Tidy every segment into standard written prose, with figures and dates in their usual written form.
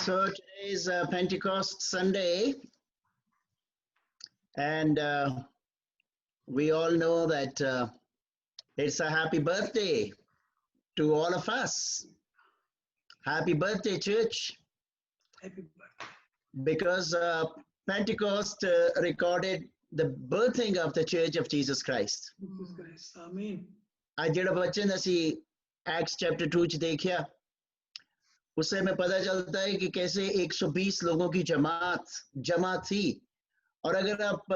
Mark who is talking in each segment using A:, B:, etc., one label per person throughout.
A: So today is Pentecost Sunday, and we all know that it's a happy birthday to all of us. Happy birthday, church.
B: Happy birthday.
A: Because Pentecost recorded the birthing of the Church of Jesus Christ.
B: Jesus Christ. Amen.
A: आज ਜਿਹੜਾ वचन ਅਸੀਂ Acts chapter 2 च देखिया, उससे हमें पता चलता है कि कैसे 120 लोगों की जमा थी। और अगर आप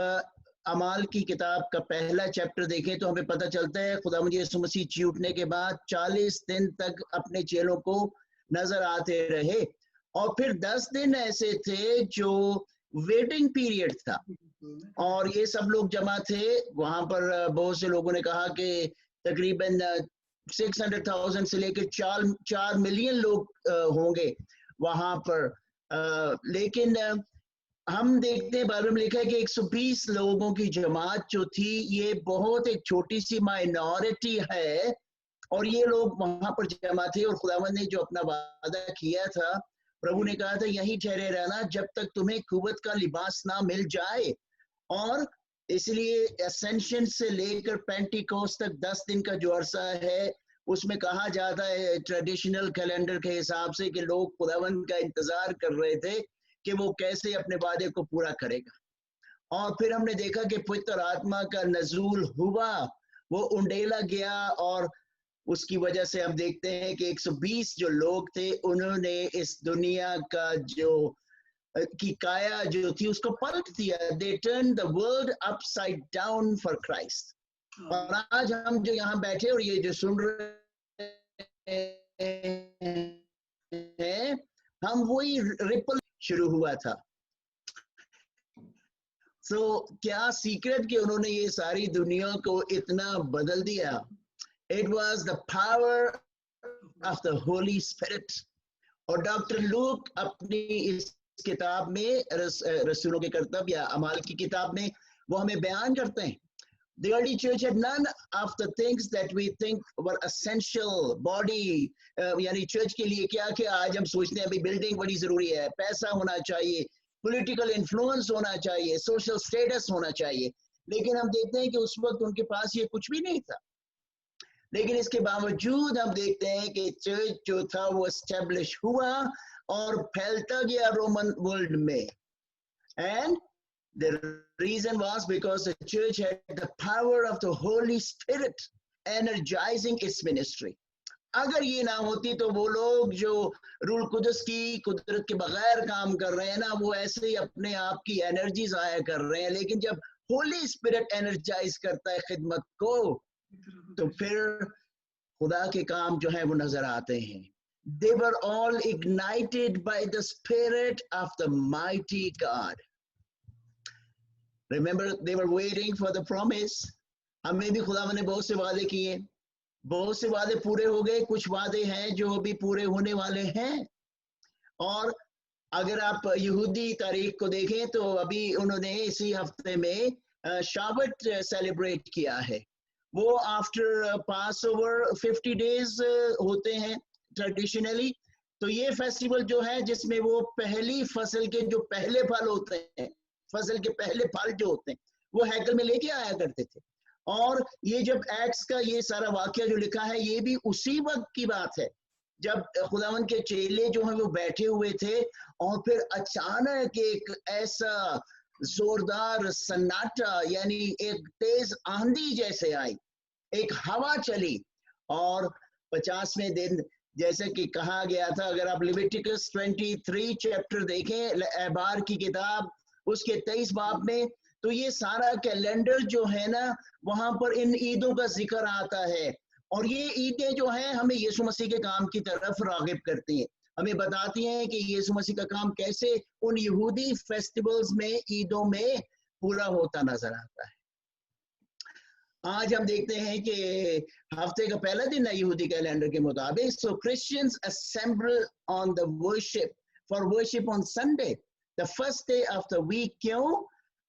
A: अमाल की किताब का पहला चैप्टर देखें तो हमें पता चलता है खुदावंद यीशु मसीह जी उठने के बाद 40 दिन तक अपने चेलों को नजर आते रहे, और फिर 10 दिन ऐसे थे जो वेटिंग पीरियड था, और ये सब लोग जमा थे वहां पर। बहुत से लोगों ने कहा कि तकरीबन 600,000 से लेकर 4 मिलियन लोग होंगे वहां पर। लेकिन हम देखते हैं बाइबल में लिखा है कि 120 लोगों की जमात जो थी, ये बहुत एक छोटी सी माइनॉरिटी है, और ये लोग वहां पर जमा थे। और खुदावंद ने जो अपना वादा किया था, प्रभु ने कहा था यहीं ठहरे रहना जब तक तुम्हें कुव्वत का लिबास ना मिल जाए। और इसलिए एसेंशन से लेकर पेंटिकोस्ट तक 10 दिन का जो अरसा है, उसमें कहा जाता है ट्रेडिशनल कैलेंडर के हिसाब से कि लोग खुदावंद का इंतजार कर रहे थे कि वो कैसे अपने वादे को पूरा करेगा। और फिर हमने देखा कि पवित्र आत्मा का नजूल हुआ, वो उंडेला गया, और उसकी वजह से हम देखते हैं कि 120 जो लोग थे, उन्होंने इस दुनिया का जो की काया जो थी उसको पलट दिया। They turned the world upside down for Christ. और आज हम जो यहाँ बैठे और ये जो सुन रहे हैं, हम वही रिपल शुरू हुआ था। क्या सीक्रेट कि उन्होंने ये सारी दुनिया को इतना बदल दिया? It was the power of the Holy Spirit. और डॉक्टर लूक अपनी इस किताब में रसूलों के कर्तव्य या अमाल की किताब में वो हमें बयान करते हैं, The early church had none of the things that we think were essential. Body, यानी चर्च के लिए क्या क्या आज हम सोचते हैं, अभी बिल्डिंग बड़ी जरूरी है, पैसा होना चाहिए, पॉलिटिकल इन्फ्लुएंस होना चाहिए, सोशल स्टेटस होना चाहिए। लेकिन हम देखते हैं कि उस वक्त उनके पास ये कुछ भी नहीं था। लेकिन इसके बावजूद हम देखते हैं कि चर्च जो था वो एस्टेब्लिश हुआ और फैलता गया रोमन वर्ल्ड में। And the reason was because the church had the power of the Holy Spirit energizing its ministry. अगर ये ना होती तो वो लोग जो रूल कुदस की कुदरत के बगैर काम कर रहे हैं ना, वो ऐसे ही अपने आप की एनर्जी जाया कर रहे हैं। लेकिन जब होली स्पिरिट एनर्जाइज करता है खिदमत को, तो फिर खुदा के काम जो है वो नजर आते हैं। They were all ignited by the spirit of the mighty God. Remember, they were waiting for the promise. हमें भी खुदा ने बहुत से वादे किए, बहुत से वादे पूरे हो गए, कुछ वादे हैं जो अभी पूरे होने वाले हैं। और अगर आप यहूदी तारीख को देखें तो अभी उन्होंने इसी हफ्ते में शाबत सेलिब्रेट किया है। वो आफ्टर पास ओवर 50 डेज होते हैं ट्रेडिशनली। तो ये फेस्टिवल जो है जिसमें वो पहली फसल के जो पहले फल होते हैं, फसल के पहले फल जो होते हैं, वो हैकल में लेके आया करते थे। और ये जब एक्ट्स का ये सारा वाकया जो लिखा है, ये भी उसी वक्त की बात है जब खुदावंद के चेले जो हैं वो बैठे हुए थे, और फिर अचानक एक ऐसा जोरदार सन्नाटा यानी एक तेज आंधी जैसे आई, एक हवा चली, और 50वें दिन जैसे कि कहा गया था, अगर आप लिविटिकस 23 चैप्टर देखें, एबार की किताब उसके 23 बाब में, तो ये सारा कैलेंडर जो है ना, वहां पर इन ईदों का जिक्र आता है। और ये ईदें जो हैं हमें यीशु मसीह के काम की तरफ रागिब करती हैं, हमें बताती हैं कि यीशु मसीह का काम कैसे उन यहूदी फेस्टिवल्स में, ईदों में पूरा होता नजर आता है। आज हम देखते हैं कि हफ्ते का पहला दिन है यहूदी कैलेंडर के मुताबिक। So Christians assemble on the worship for worship on Sunday, the first day of the week. क्यों?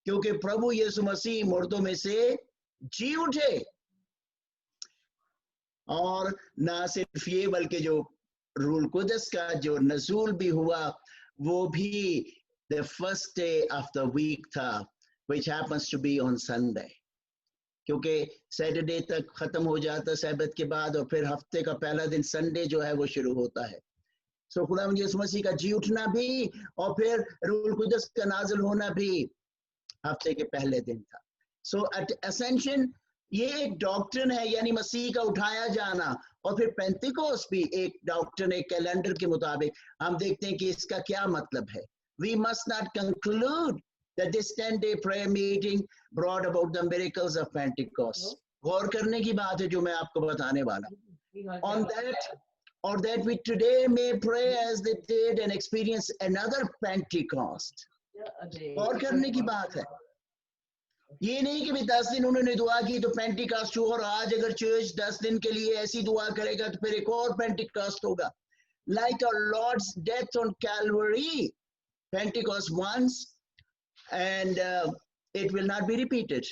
A: क्योंकि प्रभु यीशु मसीह मुर्दों में से जी उठे। और ना सिर्फ ये बल्कि जो रूल कुदस का जो नजूल भी हुआ वो भी the first day of the week था, which happens to be on Sunday. क्योंकि सैटरडे तक खत्म हो जाता सैबत के बाद, और फिर हफ्ते का पहला दिन संडे जो है वो शुरू होता है. सो खुदावंद यीशु मसीह का जी उठना भी और फिर रूह कुदस का नाज़िल होना भी हफ्ते के पहले दिन था. सो एट असेंशन ये एक डॉक्ट्रिन है, यानी मसीह का उठाया जाना. और फिर पेंटिकोस्ट भी एक डॉक्ट्रिन, एक कैलेंडर के मुताबिक हम देखते हैं कि इसका क्या मतलब है. We must not conclude that this 10-day prayer meeting brought about the miracles of Pentecost. गौर करने की बात है जो मैं आपको बताने वाला. On that, or that we today may pray as they did and experience another Pentecost. गौर करने की बात है. ये नहीं कि भी 10 दिन उन्होंने दुआ की तो पेंटिकास्ट हुआ, और आज अगर चर्च 10 दिन के लिए ऐसी दुआ करेगा तो फिर एक और पेंटिकास्ट होगा. Like our Lord's death on Calvary, Pentecost once, and it will not be repeated.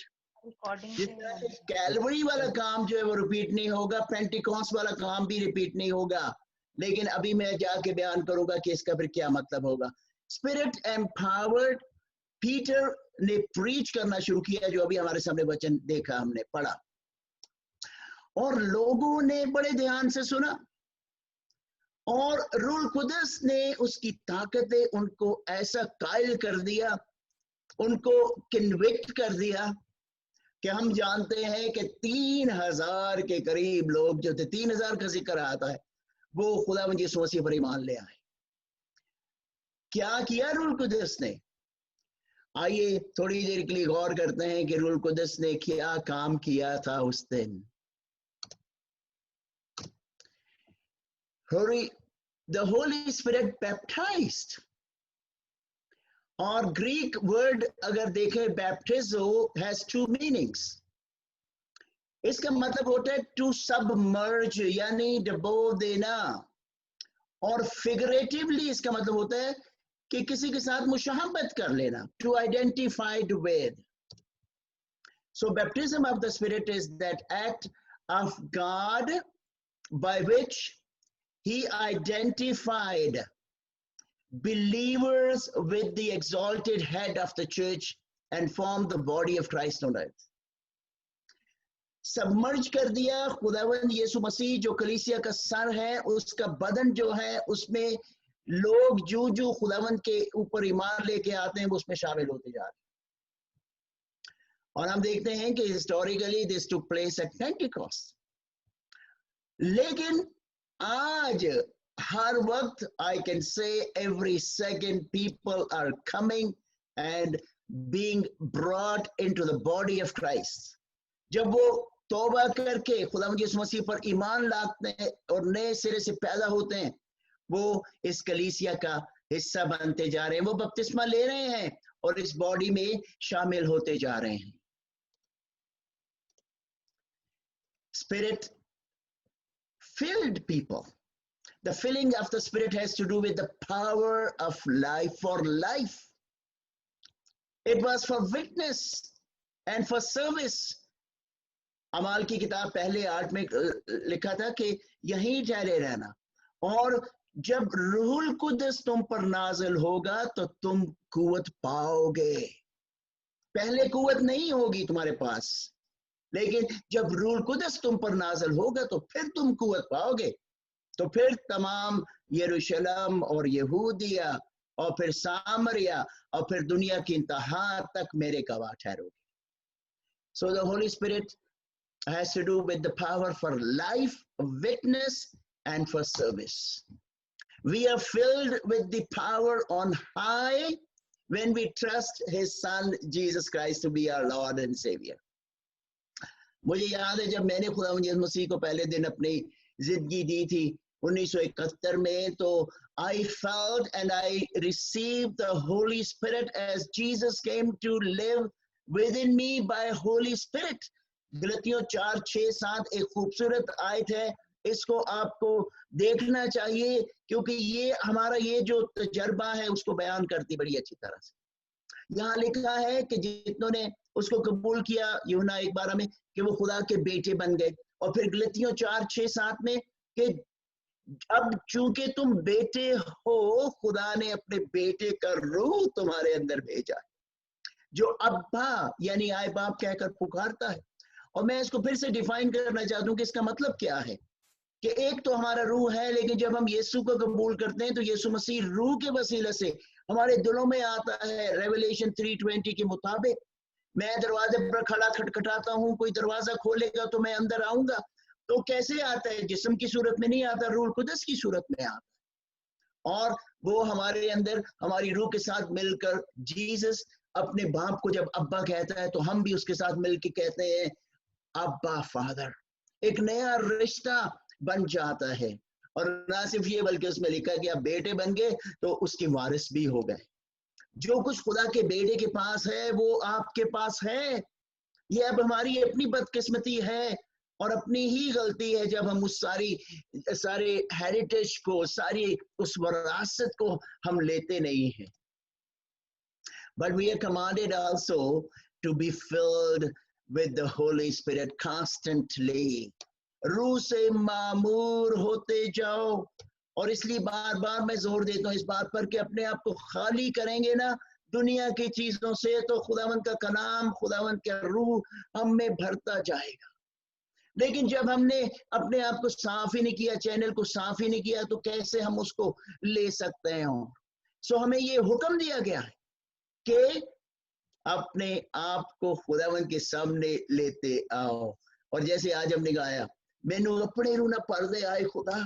A: जितना कैलवरी वाला काम जो है वो रिपीट नहीं होगा, पेंटिकॉस्ट वाला काम भी रिपीट नहीं होगा. लेकिन अभी मैं जाके बयान करूंगा कि इसका फिर क्या मतलब होगा. स्पिरिट एम्पावर्ड, पीटर ने प्रीच करना शुरू किया, जो अभी हमारे सामने वचन देखा, हमने पढ़ा, और लोगों ने बड़े ध्यान से सुना, और रूह कुदस ने उसकी ताकतें उनको ऐसा कायल कर दिया, उनको कन्विक्ट कर दिया कि हम जानते हैं कि 3000 के करीब लोग जो थे, 3000 का जिक्र आता है, वो खुदावंद यीशु मसीह पर ईमान ले आए. क्या किया रूह कुदस ने? आइए थोड़ी देर के लिए गौर करते हैं कि रूह कुदस ने क्या काम किया था उस दिन. The Holy Spirit baptized. और ग्रीक वर्ड अगर देखें, बैप्टिज़ो has two meanings. इसका मतलब होता है to submerge, यानी डुबो देना, और फिगरेटिवली इसका मतलब होता है कि किसी के साथ मुशाहबत कर लेना, to identify with. So baptism of the Spirit is that act of God by which He identified believers with the exalted head of the church and formed the body of Christ on earth. Submerge कर दिया खुदावंद यीशु मसीह जो कलीसिया का sir है, उसका बदन जो है, उसमें लोग जो जो खुदावंद के ऊपर ईमान लेके आते हैं वो उसमें शामिल होते जा रहे हैं. और हम देखते हैं कि historically this took place at Pentecost. लेकिन आज हर वक्त I can say every second people are coming and being brought into the body of Christ. जब वो तौबा करके खुदावंद यीशु मसीह पर ईमान लाते हैं और नए सिरे से पैदा होते हैं, वो इस कलीसिया का हिस्सा बनते जा रहे हैं, वो बपतिस्मा ले रहे हैं और इस बॉडी में शामिल होते जा रहे हैं. Spirit filled people. The filling of the Spirit has to do with the power of life for life. It was for witness and for service. अमाल की किताब पहले 8 में लिखा था कि यहीं ठहरे रहना, और जब रूहुल कुदस तुम पर नाज़िल होगा तो तुम कुव्वत पाओगे. पहले कुव्वत नहीं होगी तुम्हारे पास, लेकिन जब रूहुल कुदस तुम पर नाज़िल होगा तो फिर तुम कुव्वत पाओगे. तो फिर तमाम यरूशलेम और यहूदिया और फिर सामरिया और फिर दुनिया की इंतहा तक मेरे गवाह ठहरोगे. So the Holy Spirit has to do with the power for life, witness, and for service. We are filled with the power on high when we trust His Son Jesus Christ to be our Lord and Savior. मुझे याद है जब मैंने खुदावंद यीशु मसीह को पहले दिन अपनी जिंदगी दी थी 1971 में, तो I felt and I received the Holy Spirit as Jesus came to live within me by Holy Spirit. गलतियों 4, 6, 7 एक खूबसूरत आयत है, इसको आपको देखना चाहिए क्योंकि ये हमारा ये जो तजर्बा है उसको बयान करती बड़ी अच्छी तरह से. यहाँ लिखा है कि जितनों ने उसको कबूल किया यूहन्ना 1:12 में कि वो खुदा के बेटे बन गए, और फिर गलतियों 4, 6, 7 में कि अब चूंकि तुम बेटे हो, खुदा ने अपने बेटे का रूह तुम्हारे अंदर भेजा, जो अब्बा यानी आए बाप कहकर पुकारता है। और मैं इसको फिर से डिफाइन करना चाहता हूं कि इसका मतलब क्या है, कि एक तो हमारा रूह है, लेकिन जब हम यीशु को कबूल करते हैं तो यीशु मसीह रूह के वसीले से हमारे दिलों में आता है। रेवलेशन 3:20 के मुताबिक, मैं दरवाजे पर खड़ा खटखटाता हूँ, कोई दरवाजा खोलेगा तो मैं अंदर आऊंगा। तो कैसे आता है? जिस्म की सूरत में नहीं आता, रूह कुदस की सूरत में आता, और वो हमारे अंदर हमारी रूह के साथ मिलकर, जीसस अपने बाप को जब अब्बा कहता है तो हम भी उसके साथ मिलकर कहते हैं अब्बा फादर। एक नया रिश्ता बन जाता है। और ना सिर्फ ये, बल्कि उसमें लिखा कि आप बेटे बन गए तो उसके वारिस भी हो गए। जो कुछ खुदा के बेटे के पास है वो आपके पास है। ये अब हमारी अपनी बदकिस्मती है और अपनी ही गलती है जब हम उस सारे हेरिटेज को, सारी उस विरासत को हम लेते नहीं हैं। But we are commanded also to be filled with the Holy Spirit constantly. रूह से मामूर होते जाओ। और इसलिए बार बार मैं जोर देता हूँ इस बात पर कि अपने आप को खाली करेंगे ना दुनिया की चीजों से, तो खुदावंद का कलाम, खुदावंद का रूह हम में भरता जाएगा। लेकिन जब हमने अपने आप को साफ ही नहीं किया, चैनल को साफ ही नहीं किया, तो कैसे हम उसको ले सकते हैं? सो हमें ये हुक्म दिया गया है कि अपने आप को खुदावंद के सामने लेते आओ। और जैसे आज हमने गाया, मैनू अपने रूह ना पर्दे आए खुदा,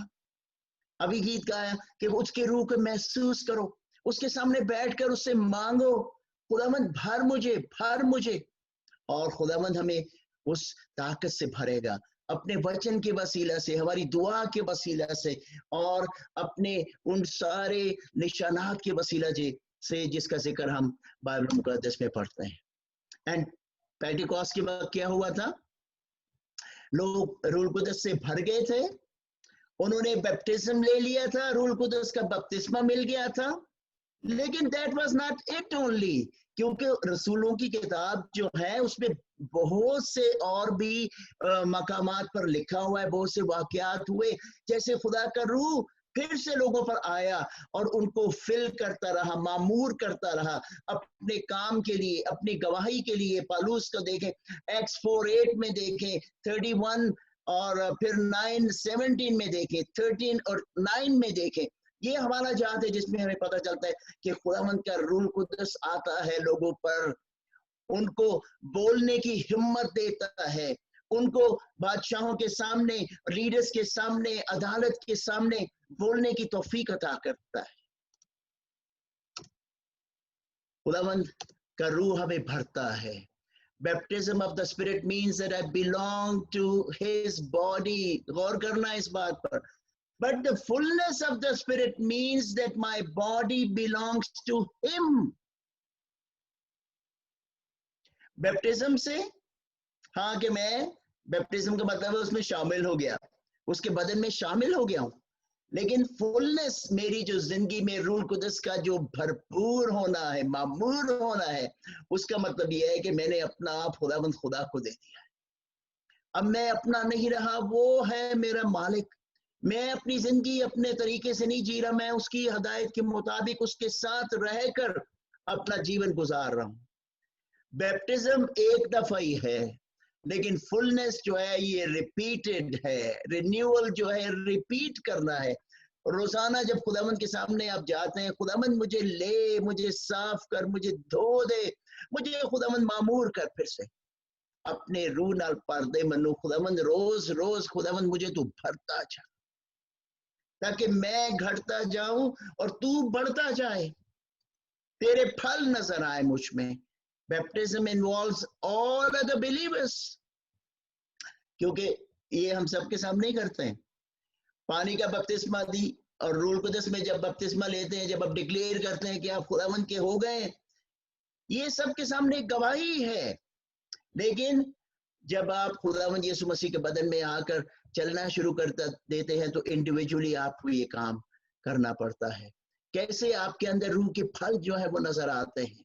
A: अभी गीत गाया कि उसके रूह को महसूस करो, उसके सामने बैठकर उससे मांगो, खुदावंद भर मुझे, भर मुझे। और खुदावंद हमें उस ताकत से भरेगा, अपने वचन के वसीला से, हमारी दुआ के वसीला से, और अपने उन सारे निशानात के वसीला से जिसका जिक्र हम बाइबल मुकद्दस में पढ़ते हैं। एंड पेंटिकॉस्ट के वक्त क्या हुआ था? लोग रूह कुदस से भर गए थे, उन्होंने बैप्टिज्म ले लिया था, रूह कुदस का बपतिस्मा मिल गया था। लेकिन that was not it only, क्योंकि रसूलों की किताब जो है उसमें बहुत से और भी मकामात पर लिखा हुआ है, बहुत से वाकयात हुए जैसे खुदा का रूह फिर से लोगों पर आया और उनको फिल करता रहा, मामूर करता रहा अपने काम के लिए, अपनी गवाही के लिए। पालूस को देखें, एक्स 4:8 में देखें, 31 और फिर 9:17 में देखें, 13 और 9 में देखें। ये हमारा जात है जिसमें हमें पता चलता है कि खुदावंद का रूह कुदस आता है लोगों पर, उनको बोलने की हिम्मत देता है, उनको बादशाहों के सामने, लीडर्स के सामने, अदालत के सामने बोलने की तौफीक अता करता है। खुदावंद का रूह हमें भरता है। Baptism of the Spirit means that I belong to His body. गौर करना इस बात पर। But the fullness of the Spirit means that my body belongs to Him. Baptism से, हाँ, कि मैं, बैप्टिज्म का मतलब है उसमें शामिल हो गया, उसके बदन में शामिल हो गया हूं। लेकिन फुलनेस, मेरी जो जिंदगी में रूह कुदस का जो भरपूर होना है, मामूर होना है, उसका मतलब यह है कि मैंने अपना आप खुदावंद खुदा को दे दिया है। अब मैं अपना नहीं रहा, वो है मेरा मालिक। मैं अपनी जिंदगी अपने तरीके से नहीं जी रहा, मैं उसकी हदायत के मुताबिक उसके साथ रहकर अपना जीवन गुजार रहा हूं। बैप्टिज्म एक दफा ही है, लेकिन फुलनेस जो है ये रिपीटेड है। रिन्यूअल जो है रिपीट करना है। रोजाना जब खुदावंद के सामने आप जाते हैं, खुदावंद मुझे ले, मुझे साफ कर, मुझे धो दे, मुझे खुदावंद मामूर कर, फिर से अपने रूह नाल पर्दे मनु खुदावंद, रोज रोज खुदावंद मुझे तू भरता जा, ताकि मैं घटता जाऊं और तू बढ़ता जाए, तेरे फल नजर आए मुझ में। Baptism involves all other believers, क्योंकि ये हम सबके सामने ही करते हैं। पानी का बपतिस्मा दी और रूह कुदस में जब बपतिस्मा लेते हैं, जब आप डिक्लेयर करते हैं कि आप खुदावंद के हो गए, ये सबके सामने गवाही है। लेकिन जब आप खुदावंद यीशु मसीह के बदन में आकर चलना शुरू कर देते हैं तो इंडिविजुअली आपको ये काम करना पड़ता है। कैसे आपके अंदर रूह के फल जो है वो नजर आते हैं,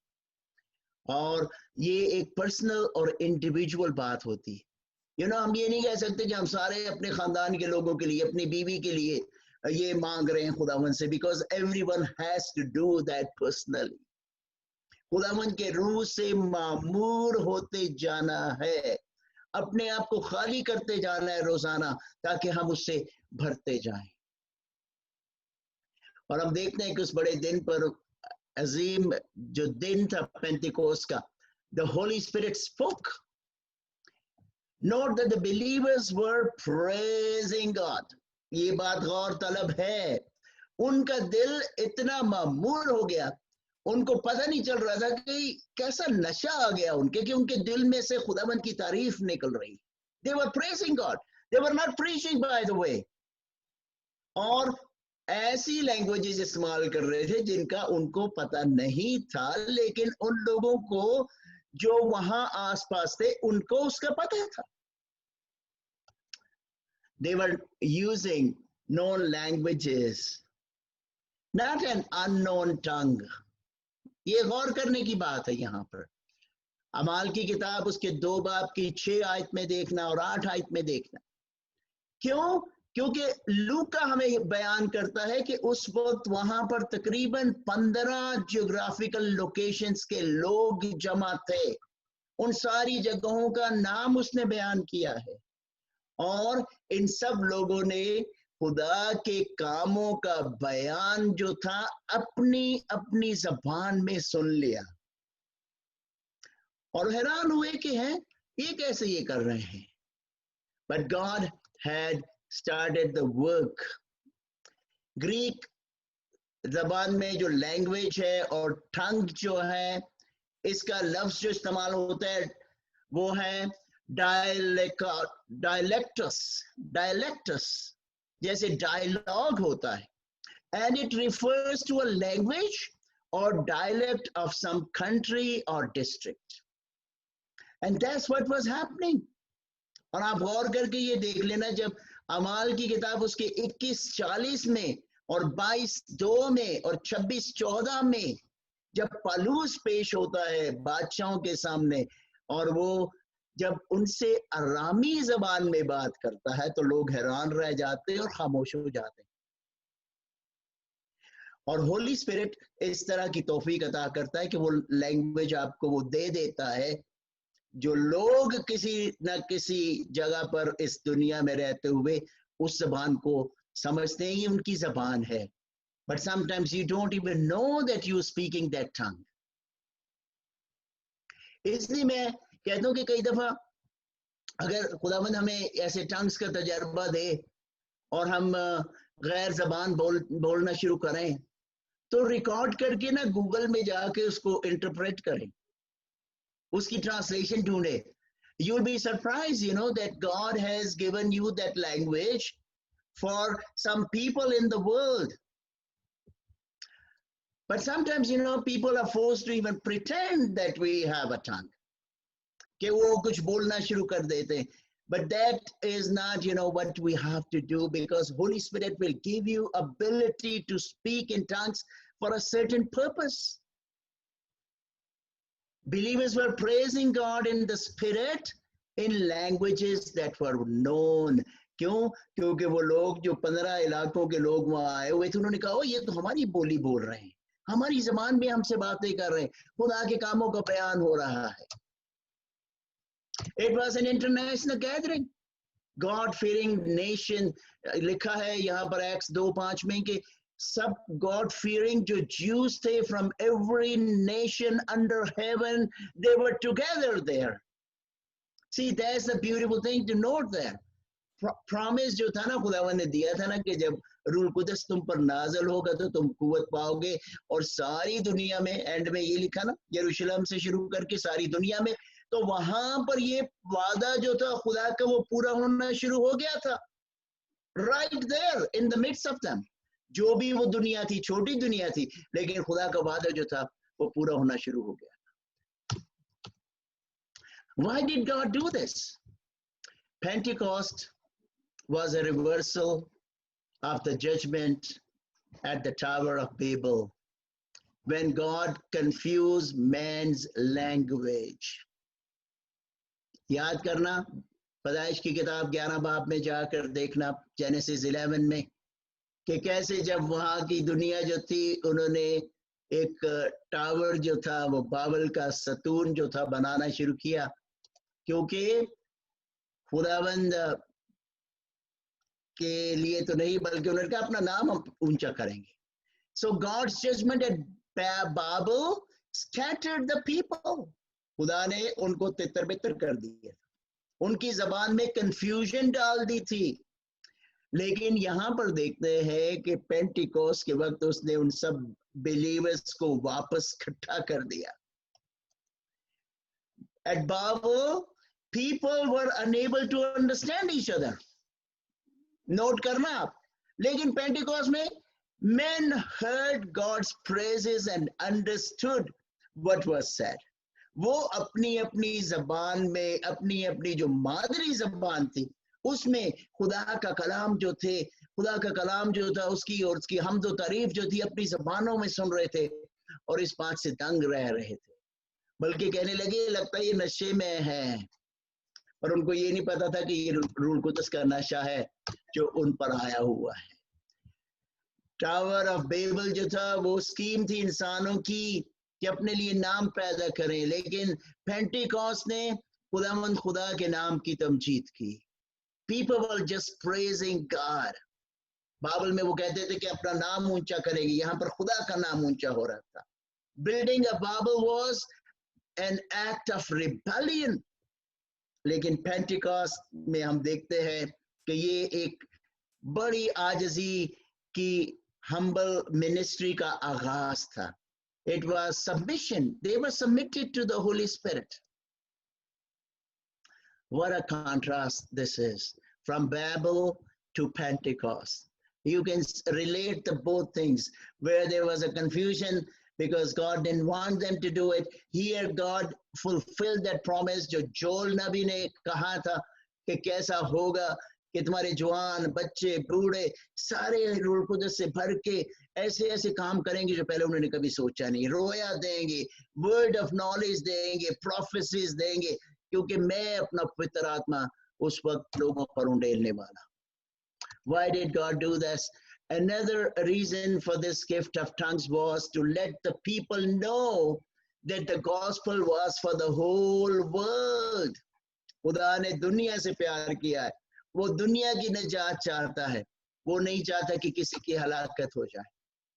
A: और ये एक पर्सनल और इंडिविजुअल बात होती है। हम ये नहीं कह सकते कि हम सारे अपने खानदान के लोगों के लिए, अपनी बीवी के लिए ये मांग रहे हैं खुदावन से, because everyone has to do that personally. खुदावन के रूह से मामूर होते जाना है, अपने आप को खाली करते जाना है रोजाना, ताकि हम उससे भरते जाएं। और हम देखते हैं कि उस बड़े दिन पर, अजीम जो दिन था पेंटिकोस्ट का, the Holy Spirit spoke. Note that the believers were praising God. ये बात गौर तलब है, उनका दिल इतना मामूर हो गया, उनको पता नहीं चल रहा था कि कैसा नशा आ गया उनके, कि उनके दिल में से खुदावंद की तारीफ निकल रही। They were praising God. They were not preaching, by the way. और ऐसी लैंग्वेजेस इस्तेमाल कर रहे थे जिनका उनको पता नहीं था, लेकिन उन लोगों को जो वहां आसपास थे उनको उसका पता था। They were using known languages, not an unknown tongue. ये गौर करने की बात है यहाँ पर। अमाल की किताब उसके 2 बाब की 6 आयत में देखना और 8 आयत में देखना। क्यों? क्योंकि लूका हमें बयान करता है कि उस वक्त वहां पर तकरीबन 15 जियोग्राफिकल लोकेशंस के लोग जमा थे। उन सारी जगहों का नाम उसने बयान किया है, और इन सब लोगों ने खुदा के कामों का बयान जो था अपनी अपनी जबान में सुन लिया, और हैरान हुए कि हैं ये कैसे ये कर रहे हैं। But God had started the work. Greek जबान में जो लैंग्वेज है और टंग जो है, इसका लफ्ज जो इस्तेमाल होता है वो है डायलेक्टस, जैसे डायलॉग होता है, and it refers to a language or dialect of some country or district, and that's what was happening. और आप गौर करके ये देख लेना, जब अमाल की किताब उसके 21:40 में और 22:2 में और 26:14 में जब पौलुस पेश होता है बादशाहों के सामने, और वो जब उनसे अरामी जबान में बात करता है, तो लोग हैरान रह जाते हैं और खामोश हो जाते हैं। और होली स्पिरिट इस तरह की तौफीक अता करता है कि वो लैंग्वेज आपको वो दे देता है जो लोग किसी न किसी जगह पर इस दुनिया में रहते हुए उस जबान को समझते हैं, ये उनकी जबान है, but sometimes you don't even know that you are speaking that tongue. इसलिए मैं कहता हूँ कि कई दफा अगर खुदावंद हमें ऐसे टंग्स का तजर्बा दे और हम गैर जबान बोलना शुरू करें, तो रिकॉर्ड करके ना गूगल में जाके उसको इंटरप्रेट करें, उसकी ट्रांसलेशन ढूंढे। You'll be surprised, you know, that God has given you that language for some people in the world. But sometimes, you know, people are forced to even pretend that we have a tongue, कि वो कुछ बोलना शुरू कर देते। But that is not, you know, what we have to do, because Holy Spirit will give you ability to speak in tongues for a certain purpose. Believers were praising God in the Spirit in languages that were known. क्यों? क्योंकि वो लोग जो 15 इलाकों के लोग वहां आए हुए थे, उन्होंने कहा, ओ ये तो हमारी बोली बोल रहे हैं, हमारी जबान में हमसे बातें कर रहे हैं, खुदा के कामों का बयान हो रहा है। It was an international gathering. God-fearing nation, लिखा है यहाँ पर Acts 2:5 में कि सब God-fearing जो Jews थे from every nation under heaven, they were together there. See, that's the beautiful thing to note there. Promise जो था ना खुदावंद ने दिया था ना कि जब रूह कुदस तुम पर नाज़िल होगा तो तुम कुव्वत पाओगे, और सारी दुनिया में, एंड में ये लिखा ना, यरूशलेम से शुरू करके सारी दुनिया में, तो वहां पर ये वादा जो था खुदा का वो पूरा होना शुरू हो गया था। Right there in the midst of them. जो भी वो दुनिया थी, छोटी दुनिया थी, लेकिन खुदा का वादा जो था वो पूरा होना शुरू हो गया। Why did God do this? Pentecost was a reversal of the judgment at the Tower of Babel, when God confused man's language. याद करना, पैदाइश की किताब 11 बाब में जाकर देखना, जेनेसिस 11 में कि कैसे जब वहां की दुनिया जो थी उन्होंने एक टावर जो था वो बाबल का सतून जो था बनाना शुरू किया, क्योंकि खुदावंद के लिए तो नहीं बल्कि उन्होंने कहा अपना नाम हम ऊंचा करेंगे. So God's judgment at Babel scattered the people. खुदा ने उनको तितर बितर कर दिया, उनकी जबान में कंफ्यूजन डाल दी थी. लेकिन यहाँ पर देखते हैं कि पेंटिकोस्ट के वक्त उसने उन सब बिलीवर्स को वापस इकट्ठा कर दिया. At Babel, people were unable to understand each other. Note करना आप. लेकिन पेंटिकोस्ट में men heard God's praises and understood what was said. वो अपनी अपनी जबान में, अपनी अपनी जो मादरी जबान थी उसमें खुदा का कलाम जो थे, खुदा का कलाम जो था उसकी और उसकी हमदो तारीफ जो थी अपनी जबानों में सुन रहे थे और इस बात से दंग रह रहे थे. बल्कि कहने लगे लगता है ये नशे में है, और उनको ये नहीं पता था कि ये रूह कुदस का नशा है जो उन पर आया हुआ है. टावर ऑफ बेबल जो था वो स्कीम थी इंसानों की कि अपने लिए नाम पैदा करें, लेकिन पेंटिकॉस्ट ने खुदावंद खुदा के नाम की तमजीद की. People were just praising God. Bible में वो कहते थे कि अपना नाम ऊंचा करेंगे, यहाँ पर खुदा का नाम ऊंचा हो रहा था. Building a Bible was an act of rebellion. लेकिन पेंटिकॉस्ट में हम देखते हैं कि ये एक बड़ी आजिज़ी की humble ministry का आगाज था. It was submission. They were submitted to the Holy Spirit. What a contrast this is from Babel to Pentecost. You can relate to both things. Where there was a confusion because God didn't want them to do it, here God fulfilled that promise जो जोल नबी ने कहा था कि कैसा होगा कि तुम्हारे जवान बच्चे बूढ़े सारे रूह कुदस से भर के ऐसे ऐसे काम करेंगे जो पहले उन्होंने कभी सोचा नहीं. रोया देंगे, वर्ड ऑफ नॉलेज देंगे, प्रोफेसीज देंगे, क्योंकि मैं अपना पवित्र आत्मा उस वक्त लोगों पर उंडेलने वाला. Why did God do this? Another reason for this gift of tongues was to let the people know that the gospel was for the whole world. खुदा ने दुनिया से प्यार किया है, वो दुनिया की निजात चाहता है, वो नहीं चाहता कि किसी की हलाकत हो जाए.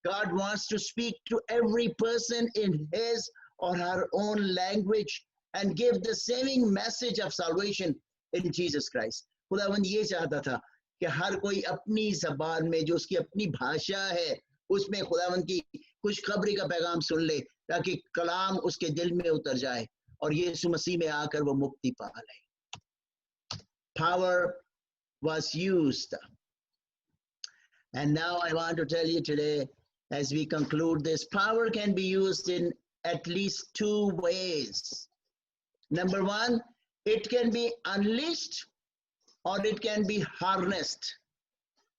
A: God wants to speak to every person in his or her own language and give the saving message of salvation in Jesus Christ. खुदावंद ये चाहता था कि हर कोई अपनी जबान में जो उसकी अपनी भाषा है उसमें खुदावंद की खुशखबरी का पैगाम सुन ले, ताकि कलाम उसके दिल में उतर जाए और यीशु मसीह में आकर वो मुक्ति पा ले. Power was used. And now I want to tell you today, as we conclude this, power can be used in at least two ways. Number one, it can be unleashed or it can be harnessed.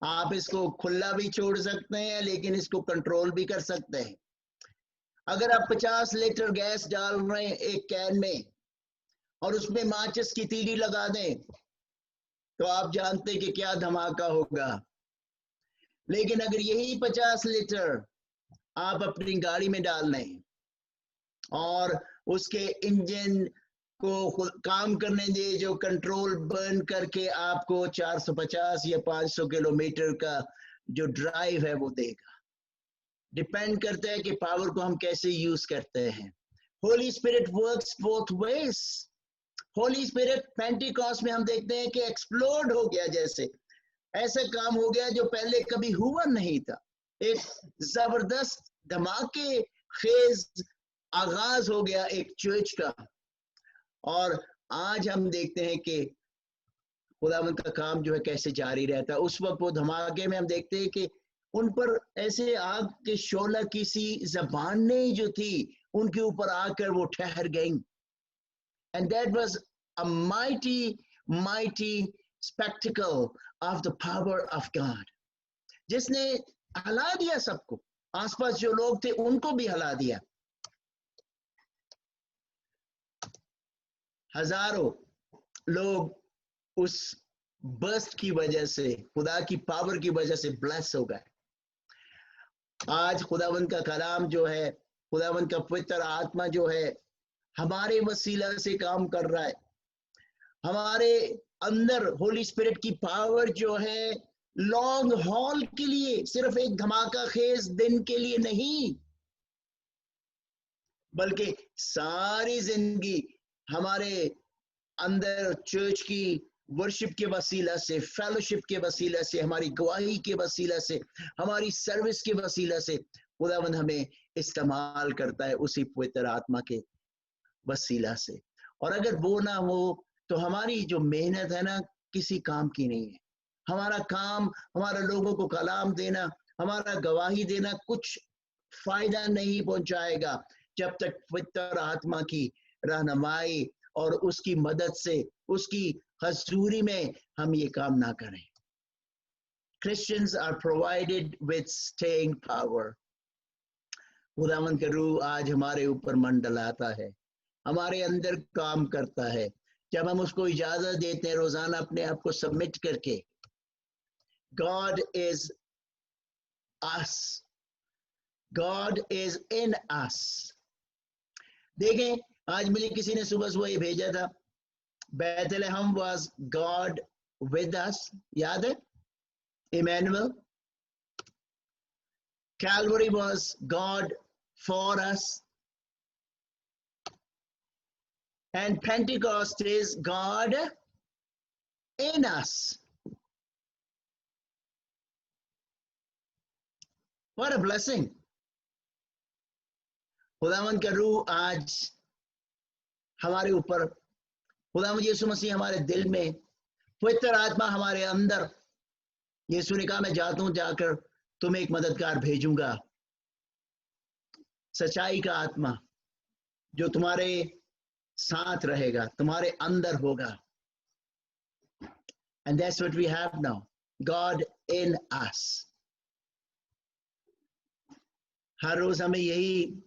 A: आप इसको खुला भी छोड़ सकते हैं, लेकिन इसको control भी कर सकते हैं. अगर आप 50 लीटर गैस डाल रहे हैं एक कैन में और उसमें माचिस की तीली लगा दें, तो आप जानते हैं कि क्या धमाका होगा. लेकिन अगर यही 50 लीटर आप अपनी गाड़ी में डाल लें और उसके इंजन को काम करने दे, जो कंट्रोल बर्न करके आपको 450 या 500 किलोमीटर का जो ड्राइव है वो देगा. डिपेंड करता है कि पावर को हम कैसे यूज करते हैं. Holi spirit works both ways. Holi spirit Pentecost में हम देखते हैं कि एक्सप्लोड हो गया, जैसे ऐसा काम हो गया जो पहले कभी हुआ नहीं था. एक जबरदस्त धमाके खेज आगाज हो गया एक चर्च का, और आज हम देखते हैं कि खुदावंद का काम जो है कैसे जारी रहता है. उस वक्त वो धमाके में हम देखते हैं कि उन पर ऐसे आग के शोला किसी जबानें जो थी उनके ऊपर आकर वो ठहर गईं. And that was a mighty spectacle of the power of God. जिसने हिला दिया सबको, आसपास जो लोग थे उनको भी हिला दिया. हजारों लोग उस बर्स्ट की वजह से, खुदा की पावर की वजह से ब्लेस हो गए. आज खुदावंद का कलाम जो है, खुदावंद का पवित्र आत्मा जो है हमारे वसीला से काम कर रहा है। हमारे अंदर होली स्पिरिट की पावर जो है लॉन्ग हॉल के लिए, सिर्फ एक धमाका खेज दिन के लिए नहीं, बल्कि सारी जिंदगी हमारे अंदर चर्च की वर्शिप के वसीला से, फेलोशिप के वसीला से, हमारी गवाही के वसीला से, हमारी सर्विस के वसीला से खुदावंद हमें इस्तेमाल करता है उसी पवित्र आत्मा के वसीला से। और अगर वो ना हो तो हमारी जो मेहनत है ना किसी काम की नहीं है। हमारा काम, हमारा लोगों को कलाम देना, हमारा गवाही देना कुछ फायदा नहीं पहुंचाएगा जब तक पवित्र आत्मा की रहनुमाई और उसकी मदद से, उसकी हजूरी में हम ये काम ना करें। Christians are provided with staying power. खुदावंद का रूह आज हमारे ऊपर मंडलाता है, हमारे अंदर काम करता है जब हम उसको इजाजत देते हैं रोजाना अपने आप को सबमिट करके। God is us. God is in us. देखें, आज मुझे किसी ने सुबह ये भेजा था, Bethlehem was God with us. याद है? Emmanuel. Calvary was God for us. And Pentecost is God in us. What a blessing. खुदावंद का रूह आज हमारे ऊपर, खुदावंद यीशु मसीह हमारे दिल में, पवित्र आत्मा हमारे अंदर। यीशु ने कहा मैं जाता हूं, जाकर तुम्हें एक मददगार भेजूंगा, सच्चाई का आत्मा जो तुम्हारे साथ रहेगा, तुम्हारे अंदर होगा। And that's what we have now, God in us. हर रोज हमें यही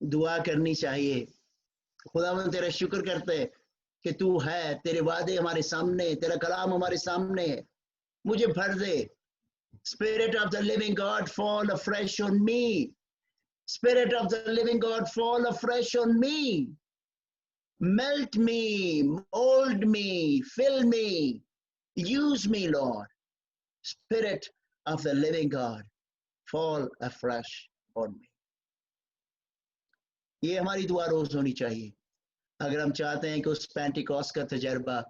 A: दुआ करनी चाहिए। खुदावंद तेरा शुक्र करते हैं कि तू है, तेरे वादे हमारे सामने, तेरा कलाम हमारे सामने है। मुझे भर दे। Spirit of the living God, fall afresh on me. Spirit of the living God, fall afresh on me. Melt me, mold me, fill me, use me, Lord. Spirit of the living God, fall afresh on me. ये हमारी दुआ रोज होनी चाहिए अगर हम चाहते हैं कि उस पेंटिकॉस्ट का तजर्बा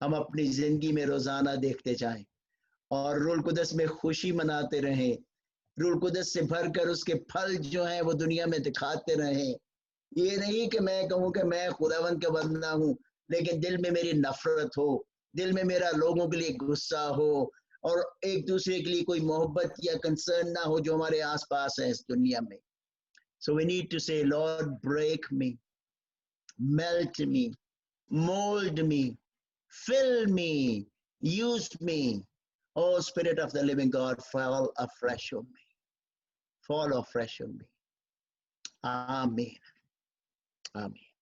A: हम अपनी जिंदगी में रोजाना देखते जाएं और रूह कुदस में खुशी मनाते रहें, रूह कुदस से भरकर उसके फल जो हैं वो दुनिया में दिखाते रहें। ये नहीं कि मैं कहूं कि मैं खुदावंद का बंदा हूं लेकिन दिल में मेरी नफरत हो, दिल में मेरा लोगों के लिए गुस्सा हो और एक दूसरे के लिए कोई मोहब्बत या कंसर्न ना हो जो हमारे आसपास है इस दुनिया में। So we need to say, Lord, break me, melt me, mold me, fill me, use me. Oh, Spirit of the living God, fall afresh on me. Fall afresh on me. Amen. Amen.